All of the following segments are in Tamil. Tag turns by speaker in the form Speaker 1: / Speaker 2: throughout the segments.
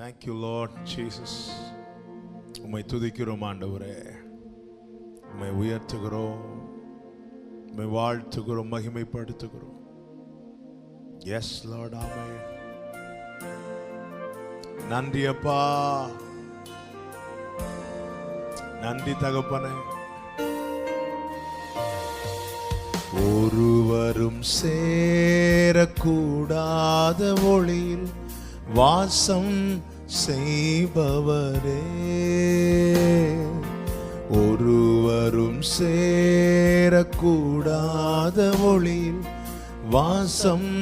Speaker 1: Thank you, Lord Jesus. உம்மை துதிக்கிறோம் ஆண்டவரே, உம்மை உயர்த்துகிறோம், உம்மை வாழ்த்துகிறோம், மகிமைப்படுத்துகிறோம். Yes Lord, ஆமென். நன்றி அப்பா, நன்றி தகப்பனே. ஒருவரும் சேரக்கூடாத ஒளியில் வாசம் செய்பவரே, ஒருவரும் சேரக்கூடாத ஒளியில் வாசம்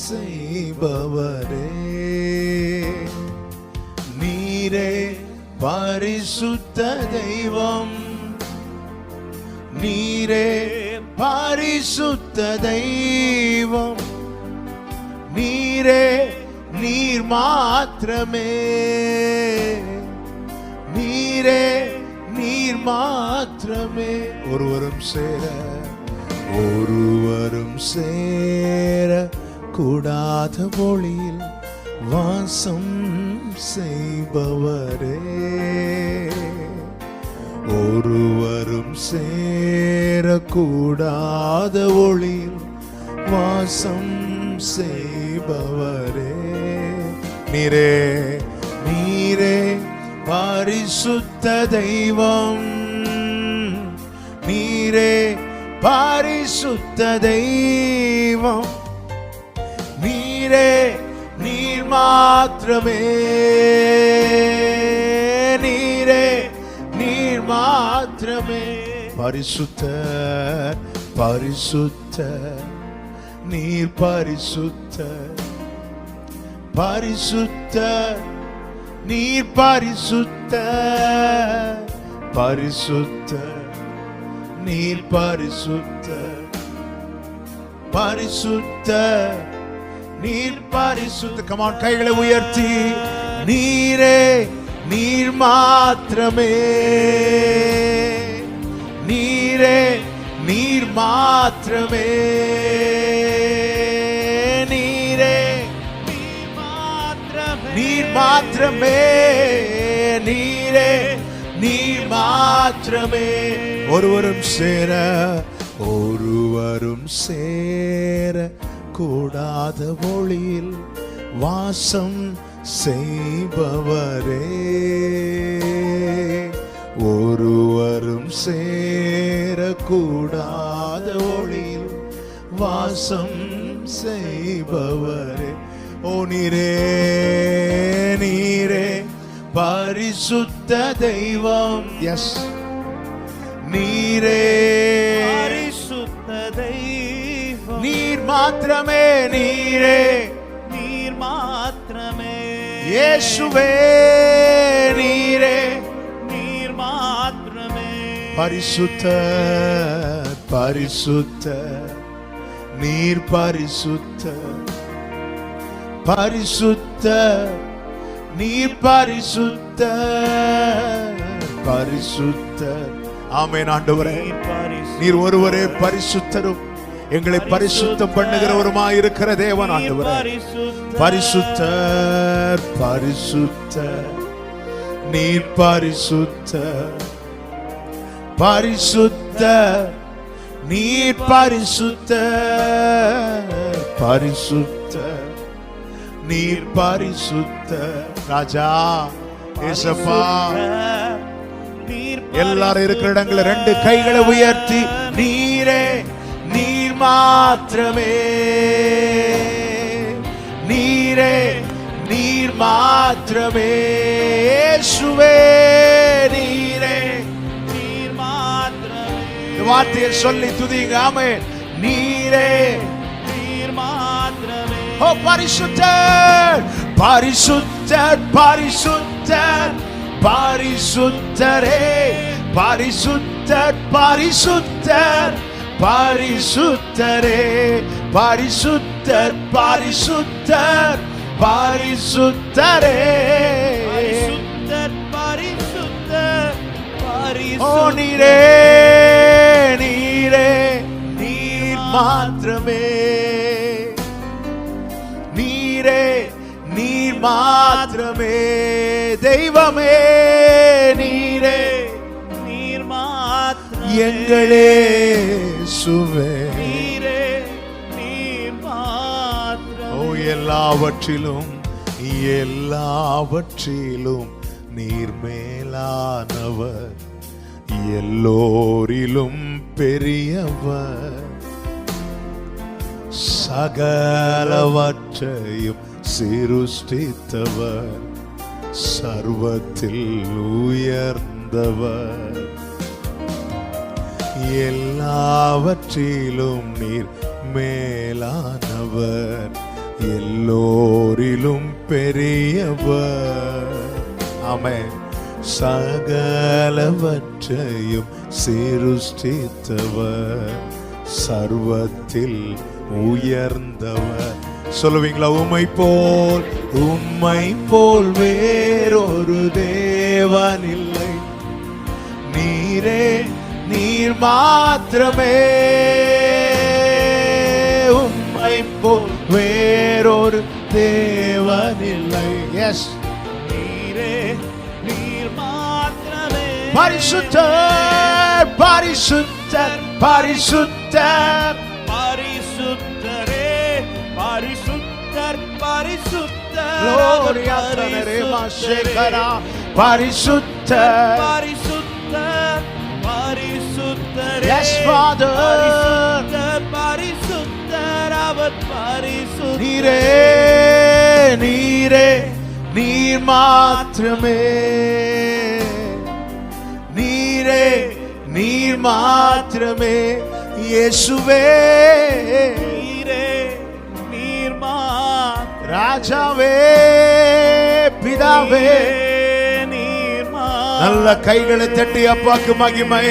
Speaker 1: செய்பவரே, நீரே பரிசுத்த தெய்வம், நீரே பரிசுத்த தெய்வம், நீரே நீர் மாத்திரமே, நீரே நீர் மாத்திரமே. ஒருவரும் சேர கூடாத ஒளியில் வாசம் செய்பவரே, ஒருவரும் சேரக்கூடாத ஒளியில் வாசம் செய்பவரே, நீரே நீரே பரிசுத்த தெய்வம், நீரே பரிசுத்த தெய்வம், நீரே நீர் மாத்திரமே, நீரே நீர் மாத்திரமே. பரிசுத்தர் பரிசுத்தர், நீர் பரிசுத்தர், பரிசுத்தர் நீர் பரிசுத்தர், பரிசுத்தர் நீர் பரிசுத்தர், பரிசுத்தர் நீர் பரிசுத்தர். Come on, கைகளை உயர்த்தி, நீரே நீர் மாத்திரமே, நீரே நீர் மாத்திரமே, நீரே நீர் மாத்திரமே, நீரே நீர் மாத்திரமே. ஒருவரும் சேர கூடாத ஒளியில் வாசம் செய்பவரே, ஒருவரும் சேரக்கூடாத ஒளியில் வாசம் செய்பவரே, ஓ நீரே நீரே பரிசுத்த தெய்வம். எஸ், நீரே
Speaker 2: பரிசுத்த தெய்வம்,
Speaker 1: நீர் மாத்திரமே, நீரே
Speaker 2: நீர் மாத்திரமே,
Speaker 1: இயேசுவே நீரே
Speaker 2: நீர் மாத்திரமே.
Speaker 1: பரிசுத்தர் பரிசுத்தர், நீர் பரிசுத்தர், பரிசுத்தர் நீர் பரிசுத்தர், பரிசுத்தர். ஆமென் ஆண்டவரே, நீர் ஒருவரே பரிசுத்தரும் எங்களை பரிசுத்தம் பண்ணுகிறவருமாய் இருக்கிற தேவன் ஆண்டவரே. பரிசுத்தர் பரிசுத்தர், நீர் பரிசுத்தர், பரிசுத்தர் நீர் பரிசுத்தர், பரிசுத்தர் நீர் பரிசுத்தர். ராஜா ஏசப்பா, எல்லாரும் இருக்கிற இடங்களை ரெண்டு கைகளை உயர்த்தி, நீரே நீர் மாத்திரமே, நீரே நீர் மாத்திரமே, இயேசுவே நீரே
Speaker 2: நீர் மாத்திரமே.
Speaker 1: இந்த வார்த்தையை சொல்லி துதிங்க. ஆமென். நீரே
Speaker 2: நீர் மாத்திரமே.
Speaker 1: ஓ பரிசுத்தர் பரிசுத்தர் பரிசுத்தர், பரிசுத்தரே பரிசுத்தர், பரிசுத்தர் பரிசுத்தரே, பரிசுத்தர் பரிசுத்தர் பரிசுத்தரே,
Speaker 2: பரிசுத்தர் பரிசுத்தர்
Speaker 1: ஓ நீரே நீரே நீர் மாத்திரமே, நீரே நீர் மாத்திரமே. தெய்வமே நீரே,
Speaker 2: நீர் மாத்திரமே.
Speaker 1: எங்களே சுவே,
Speaker 2: நீரே நீர் மாத்திரமே.
Speaker 1: ஓ எல்லாவற்றிலும் எல்லாவற்றிலும் நீர் மேலானவர், எல்லோரிலும் பெரியவர், சகலவற்றையும் சிருஷ்டித்தவர், சர்வத்தில் உயர்ந்தவர், எல்லாவற்றிலும் நீர் மேலானவர், எல்லோரிலும் பெரியவர். ஆமென். சகலவற்றையும் சிருஷ்டித்தவர், சர்வத்தில் உயர்ந்தவர். சொல்லுவீங்களா? உம்மை போல் வேறொரு தேவன் இல்லை, நீரே நீர் மாத்திரமே. உம்மை போல் வேறொரு தேவன் இல்லை. எஸ்,
Speaker 2: நீரே நீர் மாத்திரமே.
Speaker 1: பரிசுத்தர் பரிசுத்தர் பரிசுத்தர்
Speaker 2: பரிசுத்தரே பரிசுத்தர் பரிசுத்தர்.
Speaker 1: Gloria tane மாசேகரா. பரிசுத்தர்
Speaker 2: பரிசுத்தர் பரிசுத்தரே.
Speaker 1: Yes, Father.
Speaker 2: பரிசுத்தர் பரிசுத்தர் அவர் பரிசுத்தர்.
Speaker 1: நீரே நீரே நீர் மாத்திரமே. நீரே நீர் மாத்திரமே. இயேசுவே
Speaker 2: நீரே நீர் மாத்திரமே.
Speaker 1: ராஜாவே பிதாவே.
Speaker 2: நீர்
Speaker 1: நல்ல கைகளை தட்டி அப்பாக்கு மகிமை.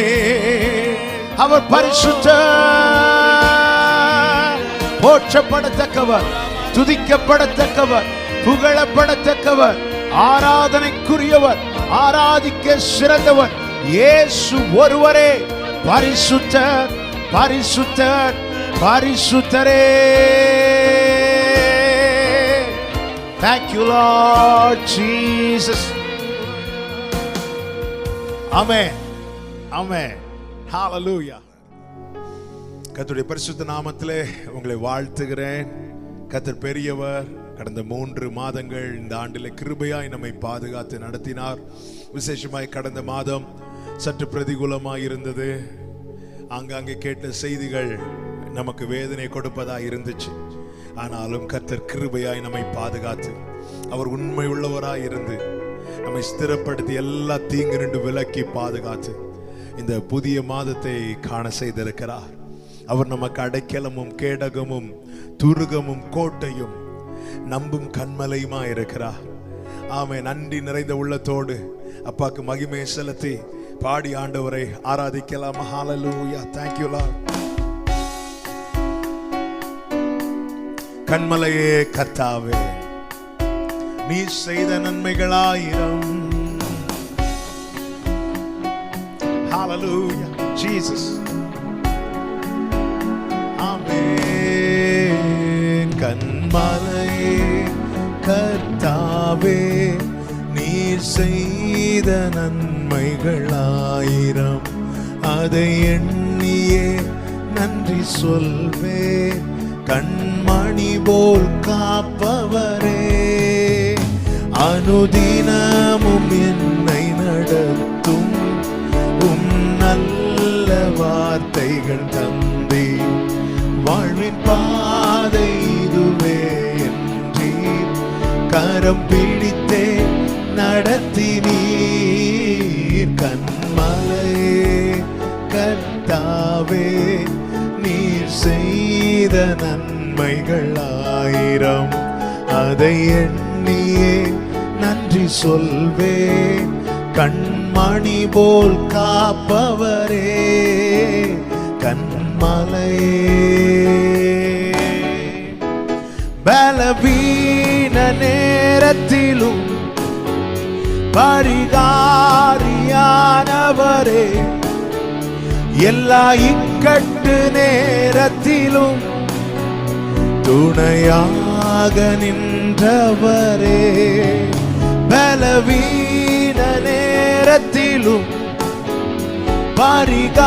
Speaker 1: அவர் பரிசுத்தர், போற்றப்படத்தக்கவர், துதிக்கப்படத்தக்கவர், புகழப்படத்தக்கவர், ஆராதனைக்குரியவர், ஆராதிக்க சிறந்தவர் இயேசு ஒருவரே. பரிசுத்தர் பரிசுத்தர் பரிசுத்தரே. Thank you Lord Jesus. Amen. Amen. Hallelujah. கர்த்தருடைய பரிசுத்த நாமத்திலே உங்களை வாழ்த்துகிறேன். கர்த்தர் பெரியவர். கடந்த 3 மாதங்கள் இந்த ஆண்டிலே கிருபையாய் நம்மை பாதுகாத்து நடத்தினார். விசேஷமாய் கடந்த மாதம் சற்று பிரதிகூலமாய் இருந்தது. ஆங்காங்கே கேட்ட செய்திகள் நமக்கு வேதனை கொடுப்பதாய் இருந்துச்சு. ஆனாலும் கர்த்தர் கிருபையாய் நம்மை பாதுகாத்து, அவர் உண்மை உள்ளவராய் இருந்து நம்மை ஸ்திரப்படுத்தி எல்லா தீங்கு நின்று விலக்கி பாதுகாத்து இந்த புதிய மாதத்தை காண செய்திருக்கிறார். அவர் நமக்கு அடைக்கலமும் கேடகமும் துருகமும் கோட்டையும் நம்பும் கண்மலையுமா இருக்கிறார். ஆமே. நன்றி நிறைந்த உள்ளத்தோடு அப்பாக்கு மகிமையை செலுத்தி பாடி ஆண்டவரை ஆராதிக்கலாம். ஹalleluya. Thank you Lord. கண்மலையே கர்த்தாவே, நீ செய்த நன்மைகளாயிரம். Hallelujah Jesus. ஆமென். கண்மலையே கர்த்தாவே, நீ செய்த நன்மைகளாயிரம், அதை எண்ணியே நன்றி சொல்வே. கண்மணி போல் காப்பவரே, அனுதினமும் என்னை நடத்தும் உம் நல்ல வார்த்தைகள் தந்தி. வாழ்வின் பாதை இதுவே என்று கரம் பிடித்தே நடத்தினீர். கண்மலையே கர்த்தாவே, நீர் செய்த நன்மைகளாயிரம், அதை எண்ணியே நன்றி சொல்வே. கண்மணி போல் காப்பவரே, கண்மலையே. பலவீன நேரத்திலும் பரிகாரியானவரே, எல்லா இக்கட்டு நேரத்திலும் துணையாக நின்ற நின்றவரே, பலவீன நேரத்திலும் பரிகாரியானவரே,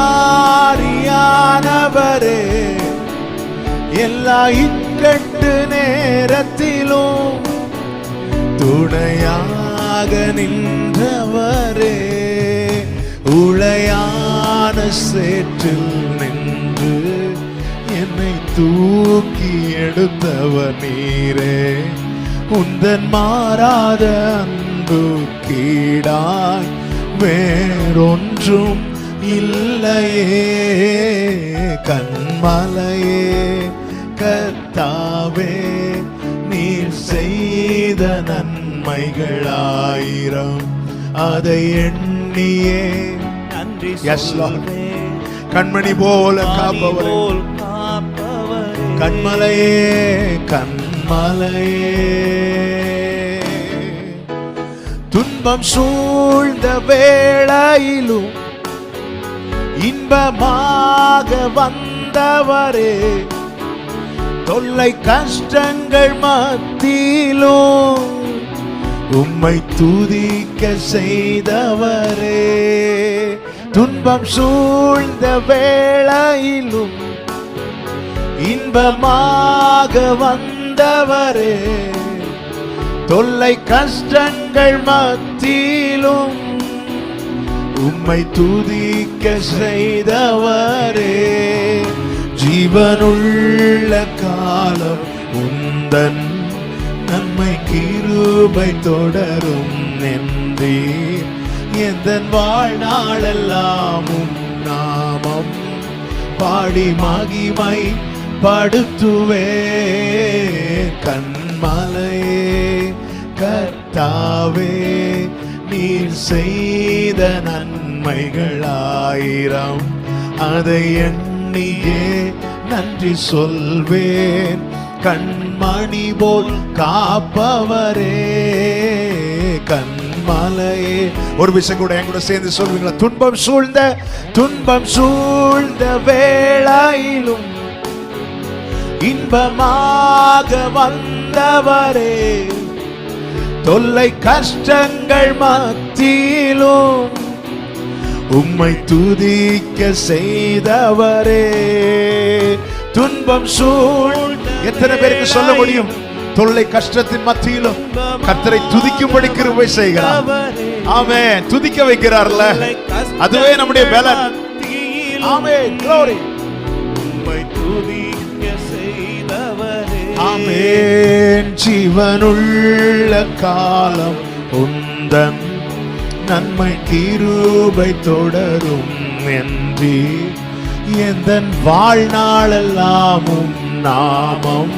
Speaker 1: எல்லா இக்கட்டு நேரத்திலும் துணையாக நின்றவரே, உளையான சேற்றில் நின்று என்னை தூக்கி எடுத்தவர் நீரே, உந்தன் மாறாத அன்பு கீடாய் வேறொன்றும் இல்லையே. கண்மலையே கர்த்தாவே, நீர் செய்த நன்மைகளாயிரம், அதை எண்ணியே
Speaker 2: நன்றி
Speaker 1: Yes, Lord. கண்மணி போல காப்பவரே, கண்மலையே கண்மலையே, துன்பம் சூழ்ந்த வேளையிலும் இன்பமாக வந்தவரே, தொல்லை கஷ்டங்கள் மத்தியிலும் உம்மை துதிக்க செய்தவரே, துன்பம் சூழ்ந்த வேளையிலும் இன்பமாக வந்தவரே, தொல்லை கஷ்டங்கள் மத்தியிலும் உம்மை துதிக்க செய்தவரே, ஜீவனுள்ள காலம் உந்தன் நன்மை கிருபை தொடரும் என்றீர், எந்தன் வாழ்நாளெல்லாமும் நாமம் பாடி மகிமை படுத்துவே. கண்மலையே கர்த்தாவே, நீர் செய்த நன்மைகளாயிரம், அதை எண்ணியே நன்றி சொல்வேன். கண்மணி போல் காப்பவரே, கண்மலையே. ஒரு விஷயம் கூட என் கூட சேர்ந்து சொல்வீங்களா? துன்பம் சூழ்ந்த வேளையிலும் இன்பமாக வந்தவரே, தொல்லை கஷ்டங்கள் மத்தியிலும் உம்மை துதிக்க செய்தவரே, துன்பம் சூழ்ந்த. எத்தனை பேருக்கு சொல்ல முடியும்? தொல்லை கஷ்டத்தின் மத்தியிலும் கர்த்தரை துதிக்கும்படி கிருபை செய்கிறார். ஆமென். துதிக்க வைக்கிறார்ல, அதுவே நம்முடைய பலன். ஆமென். glory.
Speaker 2: உம்மை துதிக்க செய்தவரே,
Speaker 1: ஆமென். ஜீவனுள்ள காலம் உந்தன் நன்மை கிருபை தொடரும் என்றீ, எந்தன் வாழ்நாளெல்லாமும் நாமம்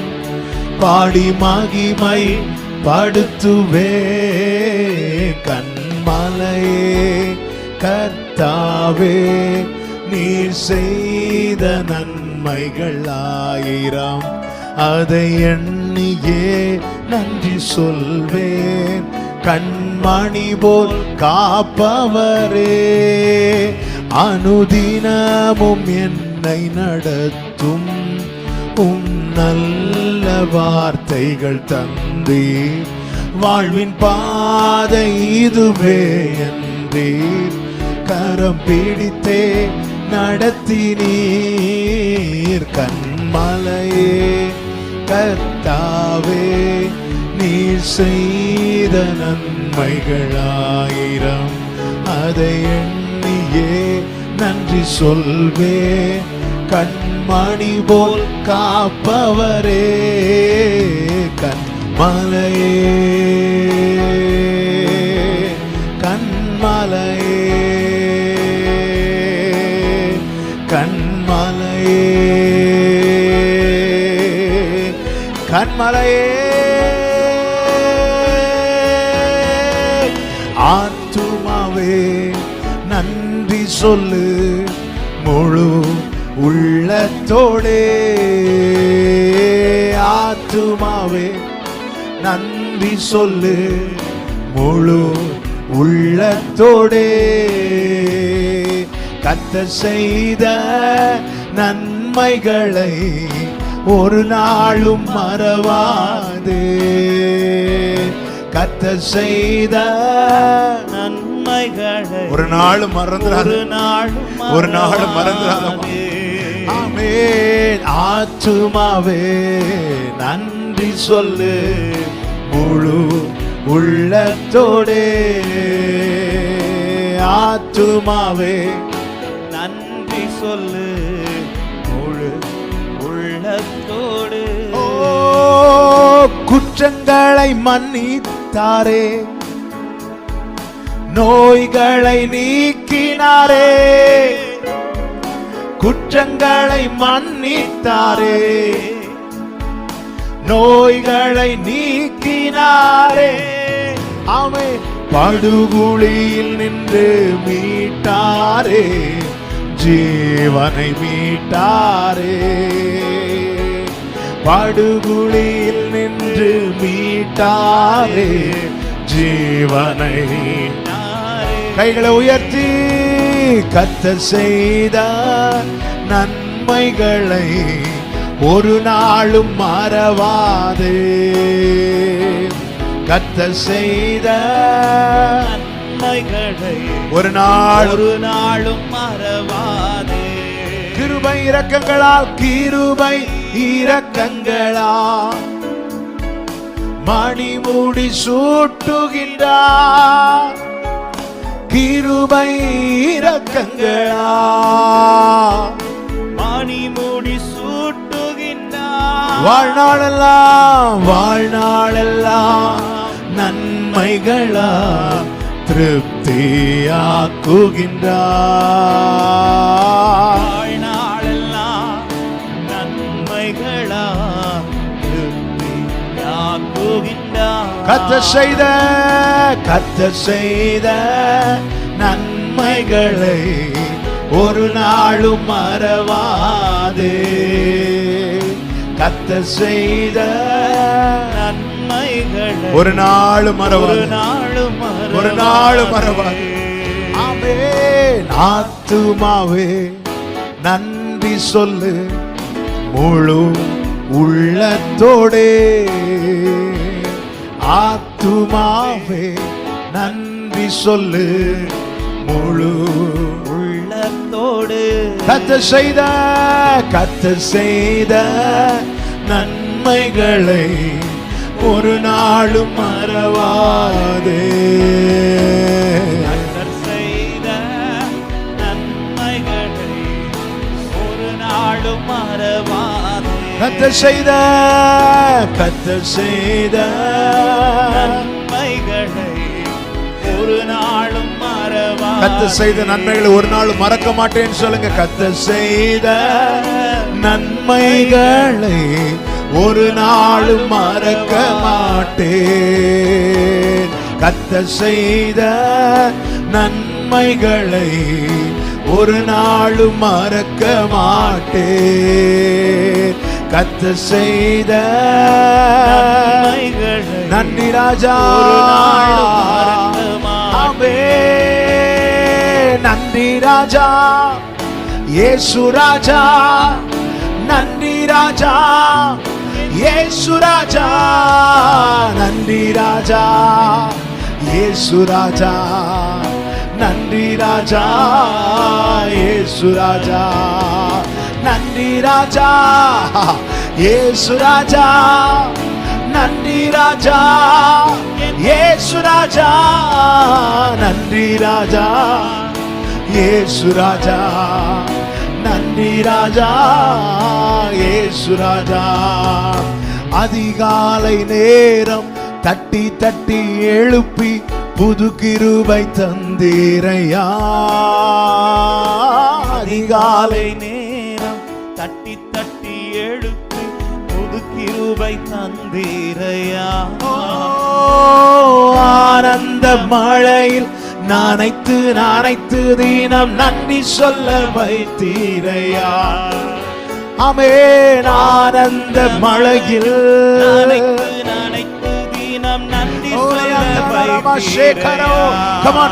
Speaker 1: பாடி மகிமை படுத்துவே. கண்மலையே கர்த்தாவே, நீர் செய்த நன்மைகளாயிரம், அதை எண்ணியே நன்றி சொல்வேன். கண்மணி போல் காப்பவரே, அனுதினமும் என்னை நடத்தும் நல்ல வார்த்தைகள் தந்தி, வாழ்வின் பாதை இதுவே என்றே கரம் பிடித்தே நடத்தினீர். கண்மலையே கர்த்தாவே, நீர் செய்த நன்மைகளாயிரம், அதை எண்ணியே நன்றி சொல்வேன். கண்மணி போல் காப்பவரே, கண்மலையே கண்மலையே கண்மலையே கண்மலையே. ஆத்துமாவே நன்றி சொல்லு முழு உள்ளத்தோடே, ஆத்துமாவே நன்றி சொல்லு முழு உள்ளத்தோடே, கர்த்தர் செய்த நன்மைகளை ஒரு நாளும் மறவாய் மறவாதே. கர்த்தர் செய்த
Speaker 2: நன்மைகளை
Speaker 1: ஒரு நாளும் மறந்துடாத, ஒரு நாளும் மறந்துடாதம்மா. ஆமென். ஆத்துமாவே நன்றி சொல்லு முழு உள்ளத்தோடே. ஆத்துமாவே
Speaker 2: நன்றி சொல்லு முழு உள்ளத்தோடு.
Speaker 1: ஓ குற்றங்களை மன்னித்தாரே, நோய்களை நீக்கினாரே. குற்றங்களை மன்னித்தாரே, நோய்களை நீக்கினாரே. ஆமென். படுகுழியில் நின்று மீட்டாரே, ஜீவனை மீட்டாரே. படுகுழியில் நின்று மீட்டாரே, ஜீவனை. கைகளை உயர்த்தி கர்த்தர் செய்த நன்மைகளை ஒரு நாளும் மறவாதே. கர்த்தர் செய்த
Speaker 2: நன்மைகளை
Speaker 1: ஒரு நாளும்
Speaker 2: மறவாதே.
Speaker 1: கிருபை இரக்கங்களால், கிருபை இரக்கங்களால் மணிமுடி சூட்டுகின்றார். கிருபை இரக்கங்களால்
Speaker 2: மணிமுடி சூட்டுகின்றார்.
Speaker 1: வாழ்நாளெல்லாம், வாழ்நாளெல்லாம் நன்மைகளா திருப்தியாக்குகின்றார்.
Speaker 2: வாழ்நாளெல்லாம் நன்மைகளா திருப்தியாக்குகின்றார்.
Speaker 1: கர்த்தர் செய்த நன்மைகளை ஒரு நாளும் மறவாதே. கர்த்தர் செய்த
Speaker 2: நன்மைகளை
Speaker 1: ஒரு நாளும் மறவாதே, ஒரு நாளும் மறவாதே. ஆமென். ஆத்துமாவே நன்றி சொல்லு முழு உள்ளத்தோடே. ஆத்துமாவே நன்றி சொல்லு முழு
Speaker 2: உள்ளத்தோடு.
Speaker 1: கர்த்தர் செய்த நன்மைகளை ஒரு நாளும் மறவாதே.
Speaker 2: கர்த்தர் செய்த நன்மைகளை ஒரு நாளும் மறவாதே.
Speaker 1: கர்த்தர் செய்த
Speaker 2: நன்மைகளை ஒரு நாளும் மறவாதே.
Speaker 1: கர்த்தர் செய்த நன்மைகளை ஒரு நாளும் மறக்க மாட்டேன்னு சொல்லுங்க. கர்த்தர் செய்த நன்மைகளை ஒரு நாளும் மறக்க மாட்டேன். கர்த்தர் செய்த நன்மைகளை ஒரு நாளும் மறக்க மாட்டேன். கர்த்தர் செய்த
Speaker 2: நன்மைகளை
Speaker 1: நன்றி ராஜா.
Speaker 2: ஒரு நாளும் மறக்க மாட்டேன்.
Speaker 1: நன்றி ராஜா, இயேசு ராஜா. நன்றி ராஜா, இயேசு ராஜா. நன்றி ராஜா, இயேசு ராஜா. நன்றி ராஜா, இயேசு ராஜா. நன்றி ராஜா, இயேசு ராஜா. நன்றி ராஜா, இயேசு ராஜா. நன்றி ராஜா, இயேசு ராஜா. நன்றி ராஜா, இயேசு ராஜா. அதிகாலை நேரம் தட்டி தட்டி எழுப்பி புது கிருபை தந்தீரையா. அதிகாலை
Speaker 2: நேரம் தட்டி தட்டி எழுப்பி புது கிருபை தந்தீரையா.
Speaker 1: ஆனந்த மழையில் நனைத்து தினம் நன்றி சொல்ல வைத்தீரையா. ஆமென். ஆனந்த மழையில்
Speaker 2: நனைத்து தினம் நன்றி சொல்ல வைத்தீரையா.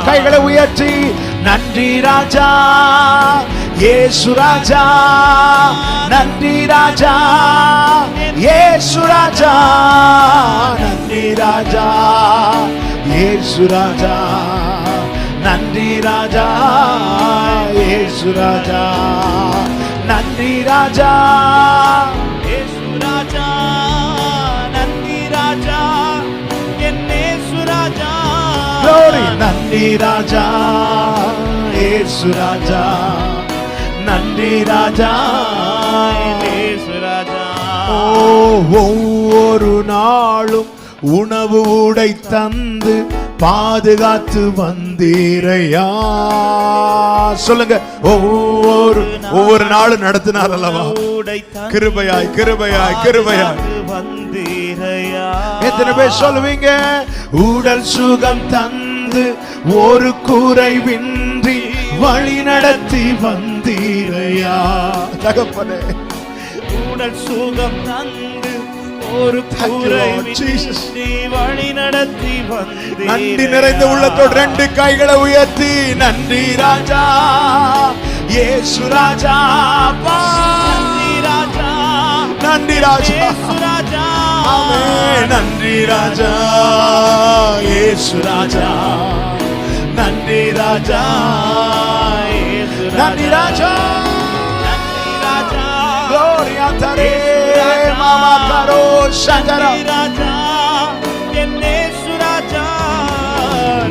Speaker 1: கைகளை உயர்த்தி நன்றி ராஜா, இயேசு ராஜா நன்றி ராஜா, இயேசு ராஜா நன்றி ராஜா, இயேசு ராஜா நன்றி ராஜா, இயேசு ராஜா நன்றி ராஜா,
Speaker 2: இயேசு ராஜா நன்றி ராஜா, என் இயேசு ராஜா
Speaker 1: glory நன்றி ராஜா, இயேசு ராஜா நன்றி ராஜா,
Speaker 2: என் இயேசு ராஜா.
Speaker 1: ஒவ்வொரு நாளும் உணவு உடை தந்து பாதுகாத்து வந்தீரையா. சொல்லுங்க, ஒவ்வொரு நாளும் நடத்தினார் அல்லவா? கிருபையாய் கிருபையாய் கிருபையாய்
Speaker 2: வந்தீரையா.
Speaker 1: எத்தனை பேர் சொல்லுவீங்க? உடல் சுகம் தந்து ஒரு குறைவின்றி வழி நடத்தி வந்தீரையா. தகப்பனே,
Speaker 2: உடல் சுகம் தந்து ஒரு குறைவின்றி வழி நடத்தி வந்தீரையா.
Speaker 1: நன்றி நிறைந்த உள்ளத்தோடு ரெண்டு கைகளை உயர்த்தி நன்றி ராஜா, இயேசு ராஜா,
Speaker 2: நன்றி ராஜா,
Speaker 1: நன்றி ராஜா,
Speaker 2: இயேசு ராஜா,
Speaker 1: ஆமென். நன்றி ராஜா, இயேசு ராஜா, நன்றி ராஜா,
Speaker 2: இயேசு
Speaker 1: நன்றி ராஜா,
Speaker 2: நன்றி ராஜா,
Speaker 1: gloria a te mama caro shakara.
Speaker 2: நன்றி ராஜா, என் இயேசு ராஜா,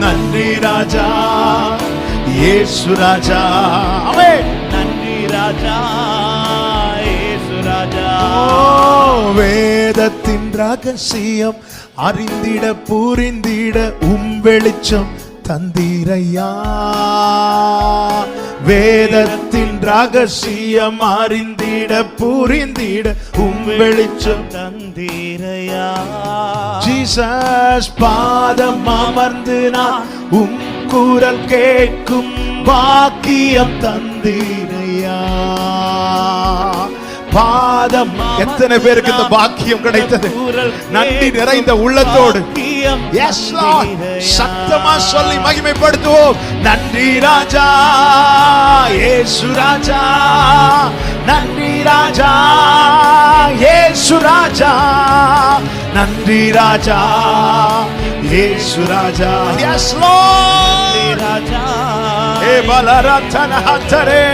Speaker 1: நன்றி ராஜா, இயேசு ராஜா, ஆமென்.
Speaker 2: நன்றி ராஜா, இயேசு ராஜா.
Speaker 1: வேதத்தின் ரகசியம் அறிந்திட புரிந்திட வெளிச்சம் தந்தீரையா. வேதத்தின் ரகசியம் அறிந்திட புரிந்திட வெளிச்சம்
Speaker 2: தந்தீரையா.
Speaker 1: ஜீசஸ் பாதம் அமர்ந்து நான் குரல் கேட்கும் பாக்கியம் தந்தீரையா. பாதம், எத்தனை பேருக்கு இந்த பாக்கியம் கிடைத்தது? நன்றி நிறைந்த உள்ளத்தோடு எஸ் லார்ட், சத்தமா சொல்லி மகிமைப்படுத்துவோம். நன்றி ராஜா, இயேசு ராஜா, நன்றி ராஜா, இயேசு ராஜா, நன்றி ராஜா, இயேசு ராஜா, எஸ் லார்ட்
Speaker 2: ராஜா,
Speaker 1: ஏ பலரத்தன ஹத்தரே.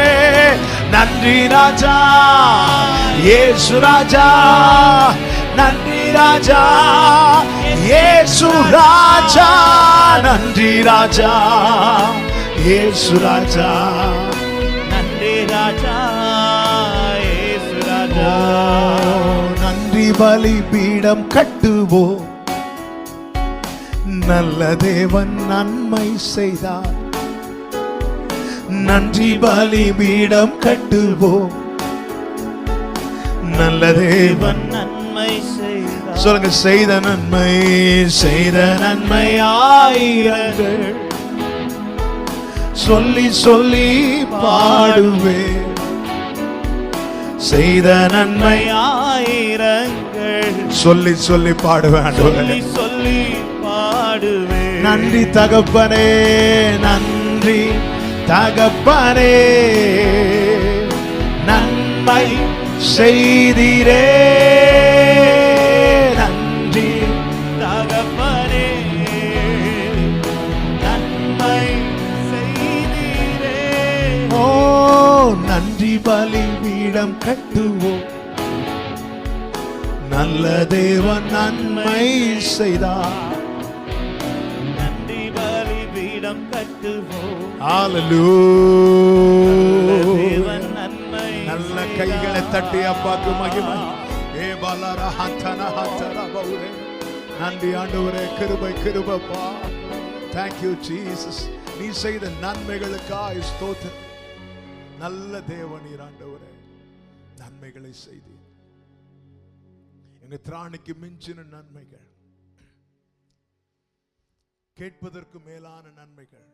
Speaker 1: நன்றி ராஜா, இயேசு ராஜா, நன்றி ராஜா, இயேசு ராஜா, நன்றி ராஜா, இயேசு ராஜா,
Speaker 2: நன்றி ராஜா, இயேசு ராஜா.
Speaker 1: நன்றி பலிபீடம் கட்டுவோம், நல்ல தேவன் நன்மை செய்தார். நன்றி பலிபீடம் கட்டுவோம், நல்ல தேவன்
Speaker 2: நன்மை செய்தார்.
Speaker 1: சொல்லுங்க, செய்த நன்மை, செய்த நன்மை ஆயிரங்கள் சொல்லி சொல்லி பாடுவே. செய்த நன்மை
Speaker 2: ஆயிரங்கள்
Speaker 1: சொல்லி சொல்லி பாடுவேன்.
Speaker 2: சொல்லி சொல்லி பாடுவே.
Speaker 1: நன்றி தகப்பனே, நன்றி தகப்பனே, நன்மை செய்தீரே. நன்றி
Speaker 2: தகப்பனே, நன்மை செய்தீரே.
Speaker 1: ஓ, நன்றி பலிபீடம் கட்டுவோம், நல்ல தேவன் நன்மை செய்தார்.
Speaker 2: நன்றி பலிபீடம் கட்டுவோம்,
Speaker 1: ஹalleluya.
Speaker 2: தேவன் நன்மை
Speaker 1: நல்ல கைகளை தட்டி அப்பாக்கு மகிமை. ஏ பாலரா ஹத்தனா ஹத்தரா பவுரே. நன்றி ஆண்டவரே, கிருபை கிருபப்பா. Thank you Jesus. நீ செய்த நன்மைகளுக்காய் ஸ்தோத்திரம். நல்ல தேவனீர் ஆண்டவரே, நன்மைகளை செய்தி எங்க திராணிக்கு மிஞ்சின நன்மைகள், கேட்பதற்கு மேலான நன்மைகள்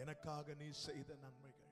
Speaker 1: எனக்காக நீ செய்த நன்மைகள்.